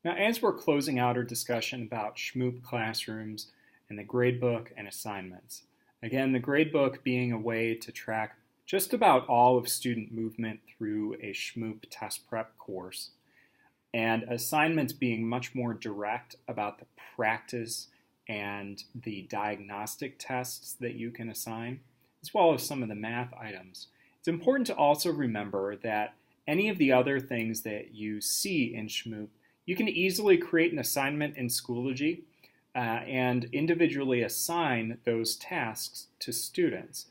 Now, as we're closing out our discussion about Shmoop Classrooms and the gradebook and assignments, again, the gradebook being a way to track just about all of student movement through a Shmoop test prep course, and assignments being much more direct about the practice and the diagnostic tests that you can assign, as well as some of the math items. It's important to also remember that any of the other things that you see in Shmoop, you can easily create an assignment in Schoology and individually assign those tasks to students.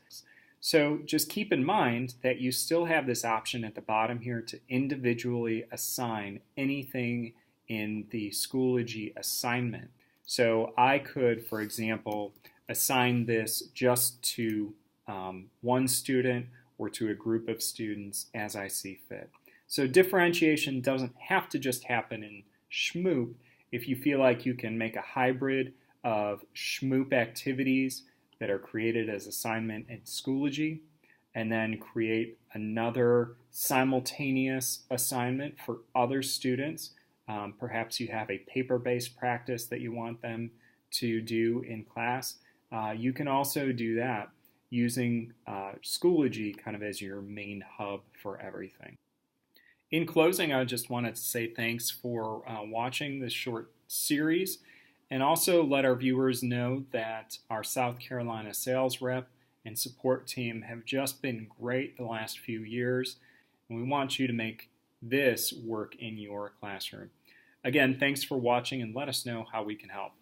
So just keep in mind that you still have this option at the bottom here to individually assign anything in the Schoology assignment. So I could, for example, assign this just to one student or to a group of students as I see fit. So differentiation doesn't have to just happen in Shmoop. If you feel like you can make a hybrid of Shmoop activities that are created as assignment in Schoology, and then create another simultaneous assignment for other students. Perhaps you have a paper-based practice that you want them to do in class. You can also do that using Schoology kind of as your main hub for everything. In closing, I just wanted to say thanks for watching this short series, and also let our viewers know that our South Carolina sales rep and support team have just been great the last few years, and we want you to make this work in your classroom. Again, thanks for watching, and let us know how we can help.